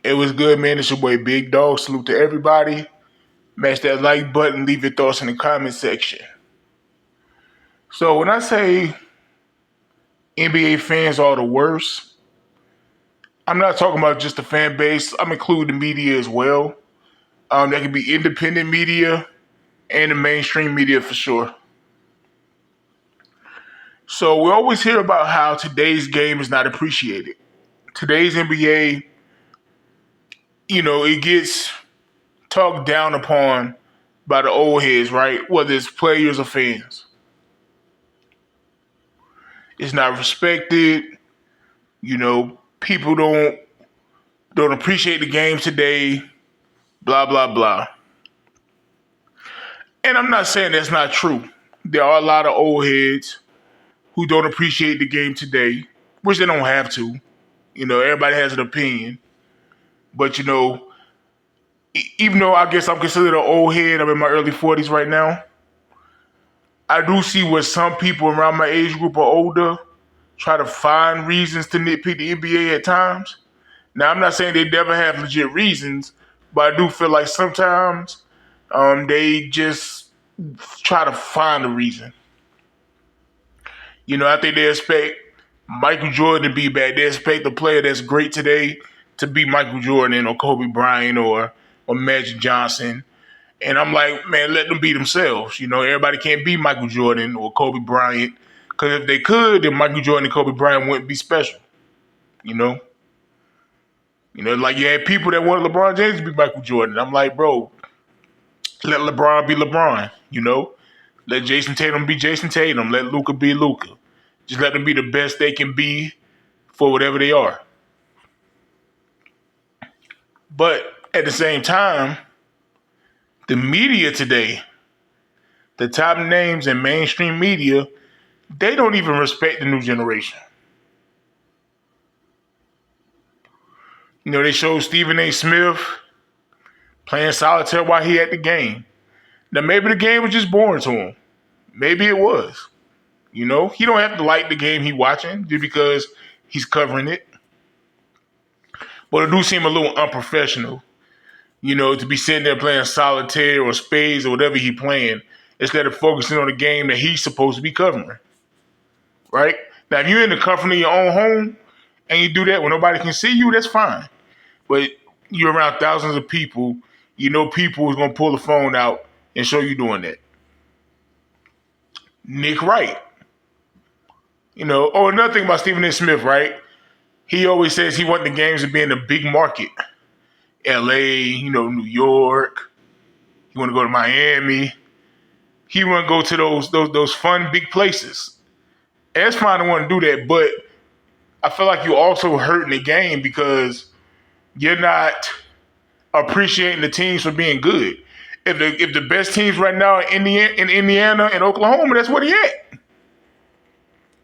It was good, man. It's your boy Big Dog. Salute to everybody. Smash that like button. Leave your thoughts in the comment section. So when I say NBA fans are the worst, I'm not talking about just the fan base. I'm including the media as well. That could be independent media and the mainstream media for sure. So we always hear about how today's game is not appreciated. Today's NBA, it gets talked down upon by the old heads, right? Whether it's players or fans. It's not respected. People don't appreciate the game today. Blah blah blah. And I'm not saying that's not true. There are a lot of old heads who don't appreciate the game today, which they don't have to. Everybody has an opinion. But even though I guess I'm considered an old head, I'm in my early 40s right now. I do see where some people around my age group or older try to find reasons to nitpick the NBA at times. Now, I'm not saying they never have legit reasons, but I do feel like sometimes they just try to find a reason. I think they expect Michael Jordan to be bad. They expect the player that's great today to be Michael Jordan or Kobe Bryant or Magic Johnson. And I'm like, man, let them be themselves. Everybody can't be Michael Jordan or Kobe Bryant. Because if they could, then Michael Jordan and Kobe Bryant wouldn't be special. You know? Like you had people that wanted LeBron James to be Michael Jordan. I'm like, bro, let LeBron be LeBron. Let Jason Tatum be Jason Tatum. Let Luka be Luka. Just let them be the best they can be for whatever they are. But at the same time, the media today, the top names in mainstream media, they don't even respect the new generation. They showed Stephen A. Smith playing solitaire while he at the game. Now, maybe the game was just boring to him. Maybe it was. He don't have to like the game he watching just because he's covering it. But it do seem a little unprofessional, to be sitting there playing solitaire or spades or whatever he playing instead of focusing on the game that he's supposed to be covering. Right? Now, if you're in the comfort of your own home and you do that when nobody can see you, that's fine. But you're around thousands of people, people is going to pull the phone out and show you doing that. Nick Wright. Another thing about Stephen A. Smith, right? He always says he wants the games to be in a big market. LA, New York. You want to go to Miami. He want to go to those fun big places. And it's fine to want to do that, but I feel like you're also hurting the game because you're not appreciating the teams for being good. If the best teams right now are in Indiana and Oklahoma, that's where they at.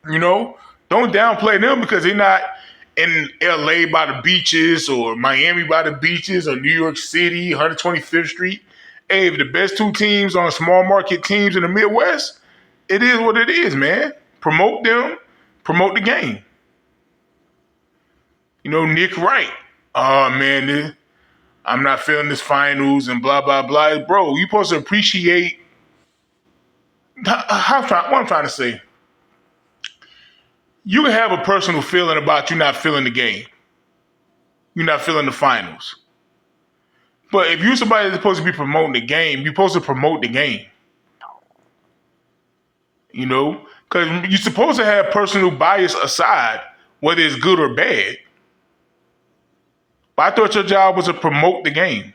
Don't downplay them because they're not in LA by the beaches or Miami by the beaches or New York City, 125th Street. Hey, if the best two teams are small market teams in the Midwest, it is what it is, man. Promote them, promote the game. Nick Wright. Oh, man, I'm not feeling this finals and blah, blah, blah. Bro, you're supposed to appreciate what I'm trying to say. You can have a personal feeling about you not feeling the game. You're not feeling the finals. But if you're somebody that's supposed to be promoting the game, you're supposed to promote the game. Because you're supposed to have personal bias aside, whether it's good or bad. But I thought your job was to promote the game.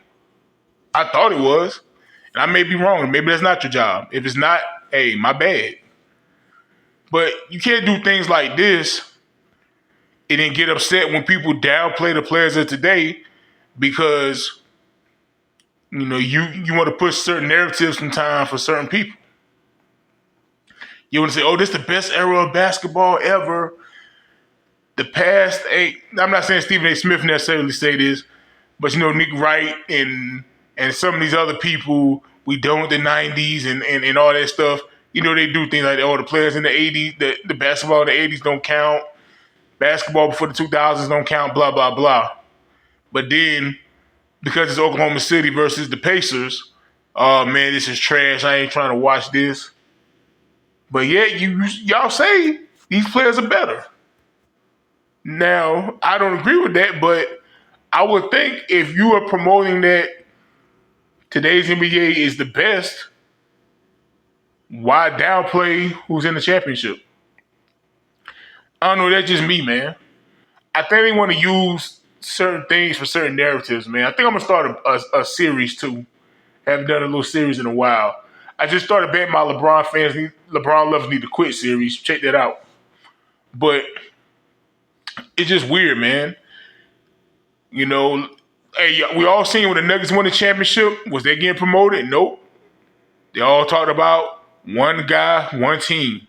I thought it was. And I may be wrong. Maybe that's not your job. If it's not, hey, my bad. But you can't do things like this and then get upset when people downplay the players of today because, you want to push certain narratives sometimes for certain people. You want to say, oh, this is the best era of basketball ever. The past I'm not saying Stephen A. Smith necessarily say this, but Nick Wright and some of these other people, we done with the 90s and all that stuff. They do things like, oh, the players in the 80s, the basketball in the 80s don't count. Basketball before the 2000s don't count, blah, blah, blah. But then, because it's Oklahoma City versus the Pacers, oh man, this is trash. I ain't trying to watch this. But yet, y'all say these players are better. Now, I don't agree with that, but I would think if you are promoting that today's NBA is the best, why downplay who's in the championship? I don't know. That's just me, man. I think they want to use certain things for certain narratives, man. I think I'm gonna start a series too. Haven't done a little series in a while. I just started betting my LeBron lovers need to quit series. Check that out. But it's just weird, man. You know, hey, we all seen when the Nuggets won the championship. Was they getting promoted? Nope. They all talked about one guy, one team.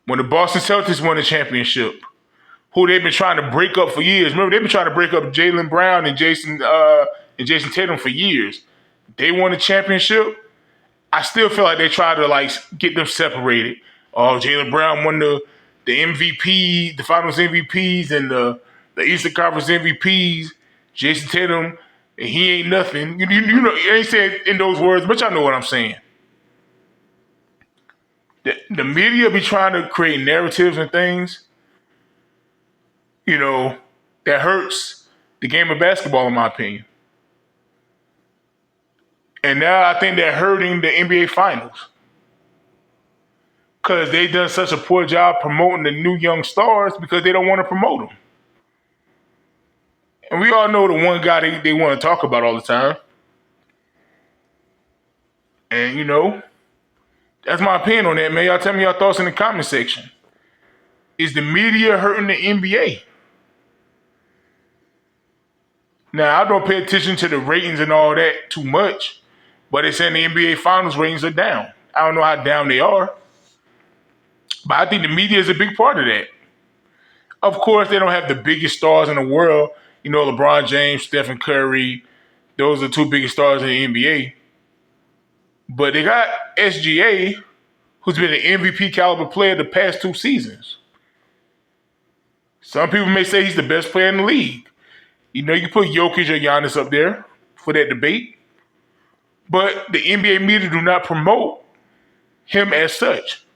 When the Boston Celtics won the championship, who they've been trying to break up for years. Remember, they've been trying to break up Jaylen Brown and Jason Tatum for years. They won the championship. I still feel like they try to get them separated. Oh, Jaylen Brown won the MVP, the Finals MVPs, and the Eastern Conference MVPs. Jason Tatum, and he ain't nothing. You know, you ain't saying in those words, but y'all know what I'm saying. The media be trying to create narratives and things, you know, that hurts the game of basketball, in my opinion. And now I think they're hurting the NBA Finals because they done such a poor job promoting the new young stars because they don't want to promote them. And we all know the one guy they want to talk about all the time. And, you know, that's my opinion on that, man. Y'all tell me your thoughts in the comment section. Is the media hurting the NBA? Now, I don't pay attention to the ratings and all that too much, but it's saying the NBA Finals ratings are down. I don't know how down they are, but I think the media is a big part of that. Of course, they don't have the biggest stars in the world. You know, LeBron James, Stephen Curry, those are the two biggest stars in the NBA. But they got SGA, who's been an MVP caliber player the past 2 seasons. Some people may say he's the best player in the league. You know, you put Jokic or Giannis up there for that debate. But the NBA media do not promote him as such.